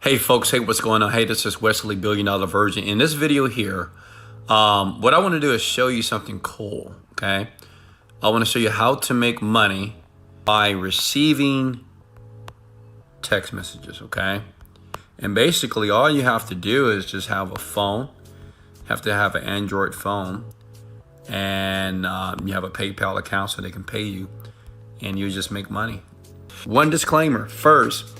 Hey folks, hey, what's going on? Hey, this is Wesley $1 Billion Virgin. In this video here, what I want to do is show you something cool, okay? I want to show you how to make money by receiving text messages, okay? And basically all you have to do is just have a phone. You have to have an Android phone, and you have a PayPal account so they can pay you, and you just make money. One disclaimer first.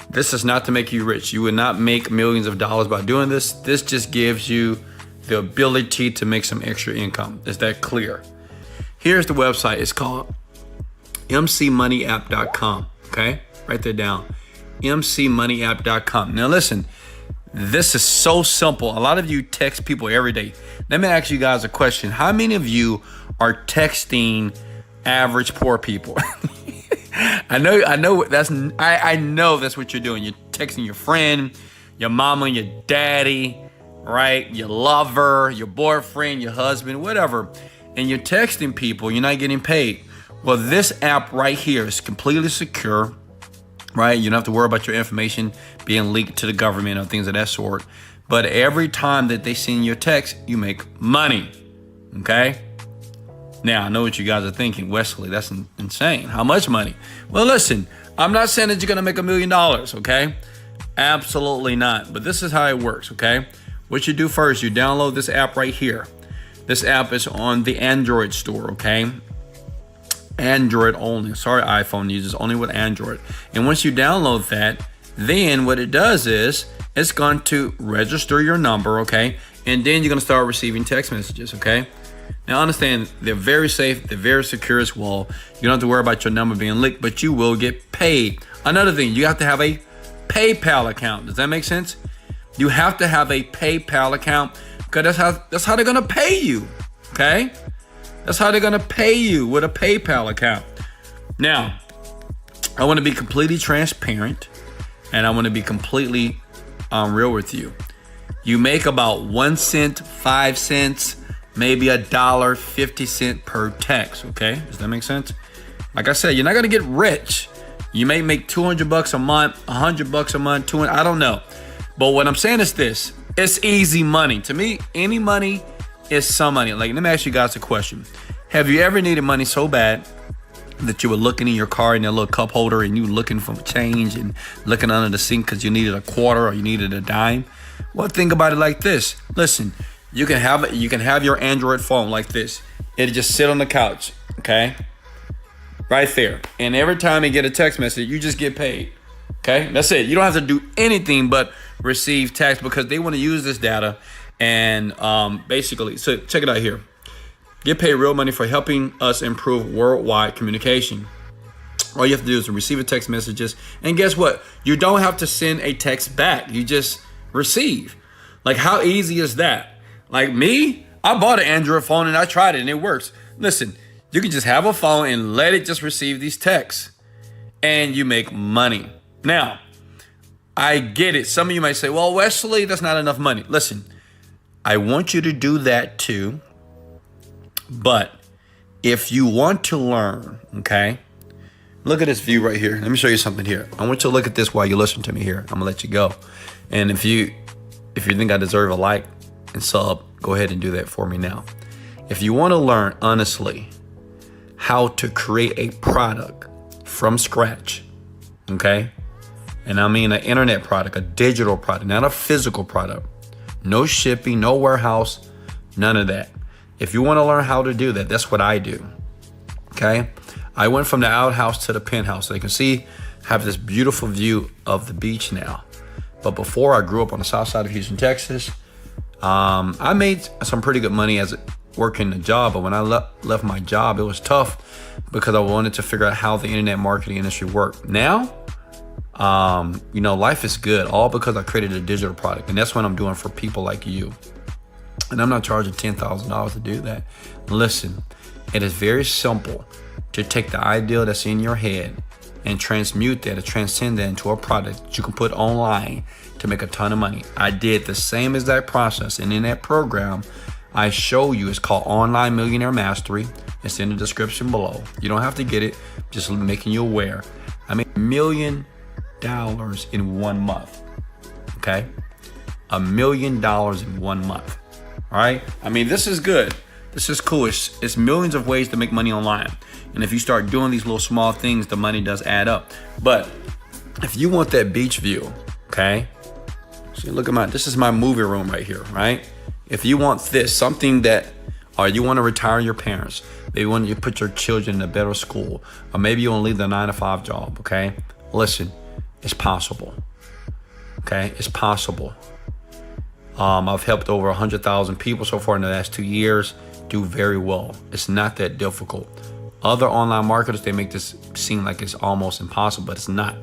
This is not to make you rich. You would not make millions of dollars by doing this. This just gives you the ability to make some extra income. Is that clear? Here's the website. It's called mcmoneyapp.com. Okay, write that down. mcmoneyapp.com. Now listen, this is so simple. A lot of you text people every day. Let me ask you guys a question. How many of you are texting average poor people? I know that's what you're doing. You're texting your friend, your mama, your daddy, right? Your lover, your boyfriend, your husband, whatever. And you're texting people, you're not getting paid. Well, this app right here is completely secure, right? You don't have to worry about your information being leaked to the government or things of that sort. But every time that they send you a text, you make money, okay? Now, I know what you guys are thinking, Wesley, that's insane. How much money? Well, listen, I'm not saying that you're going to make $1 million, okay? Absolutely not. But this is how it works, okay? What you do first, you download this app right here. This app is on the Android store, okay? Android only. Sorry, iPhone users, only with Android. And once you download that, then what it does is it's going to register your number, okay? And then you're going to start receiving text messages, okay? Now understand, they're very safe, they're very secure as well. You don't have to worry about your number being leaked, but you will get paid. Another thing, you have to have a PayPal account. Does that make sense? You have to have a PayPal account because that's how they're gonna pay you. Okay? That's how they're gonna pay you, with a PayPal account. Now, I want to be completely transparent, and I want to be completely real with you. You make about 1 cent, 5 cents, maybe $1.50 per text, okay? Does that make sense? Like I said, you're not gonna get rich. You may make $200 a month, $100 a month, 200, I don't know. But what I'm saying is this, it's easy money. To me, any money is some money. Like, let me ask you guys a question. Have you ever needed money so bad that you were looking in your car in that little cup holder and you were looking for change and looking under the sink because you needed a quarter or you needed a dime? Well, think about it like this. Listen, you can have your Android phone like this. It'll just sit on the couch, okay? Right there. And every time you get a text message, you just get paid, okay? That's it. You don't have to do anything but receive text because they want to use this data. And basically, so check it out here. Get paid real money for helping us improve worldwide communication. All you have to do is receive a text messages. And guess what? You don't have to send a text back. You just receive. Like, how easy is that? Like me, I bought an Android phone and I tried it and it works. Listen, you can just have a phone and let it just receive these texts and you make money. Now, I get it. Some of you might say, well, Wesley, that's not enough money. Listen, I want you to do that too. But if you want to learn, okay, look at this view right here. Let me show you something here. I want you to look at this while you listen to me here. I'm gonna let you go. And if you think I deserve a like and sub, go ahead and do that for me now. If you want to learn honestly how to create a product from scratch, okay? And I mean an internet product, a digital product, not a physical product. No shipping, no warehouse, none of that. If you want to learn how to do that, that's what I do, okay? I went from the outhouse to the penthouse. So you can see, I have this beautiful view of the beach now. But before, I grew up on the south side of Houston, Texas. I made some pretty good money as working a job, but when I left my job, it was tough because I wanted to figure out how the internet marketing industry worked. Now, life is good, all because I created a digital product, and that's what I'm doing for people like you. And I'm not charging $10,000 to do that. Listen, it is very simple to take the idea that's in your head and transmute that, or transcend that into a product that you can put online to make a ton of money. I did the same exact process, and in that program, I show you, it's called Online Millionaire Mastery. It's in the description below. You don't have to get it, just making you aware. I made $1 million in 1 month. okay? $1 million in 1 month, all right? I mean, this is good. This is cool. It's millions of ways to make money online. And if you start doing these little small things, the money does add up. But if you want that beach view, okay? See, look at this is my movie room right here, right? If you want this, something that, or you want to retire your parents, maybe you want to put your children in a better school, or maybe you want to leave the 9-to-5 job, okay? Listen, it's possible, okay? It's possible. I've helped over 100,000 people so far in the last 2 years do very well. It's not that difficult. Other online marketers, they make this seem like it's almost impossible, but it's not.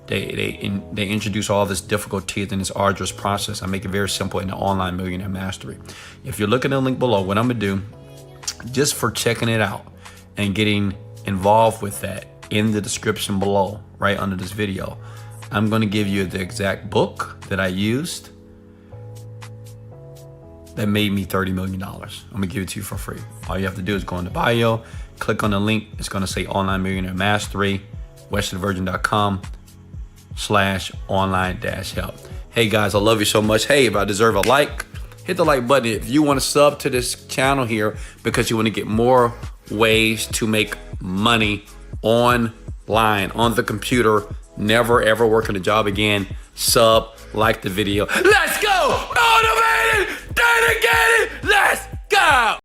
They introduce all this difficulty in this arduous process. I make it very simple in the Online Millionaire Mastery. If you're looking at the link below, what I'm gonna do, just for checking it out and getting involved with that, in the description below, right under this video, I'm gonna give you the exact book that I used that made me $30 million. I'm gonna give it to you for free. All you have to do is go in the bio, click on the link. It's gonna say Online Millionaire Mastery, wesleyvirgin.com/online-help. Hey guys, I love you so much. Hey, if I deserve a like, hit the like button. If you want to sub to this channel here because you want to get more ways to make money online, on the computer, never ever working a job again, sub, like the video. Let's go! Motivated, dedicated, let's go!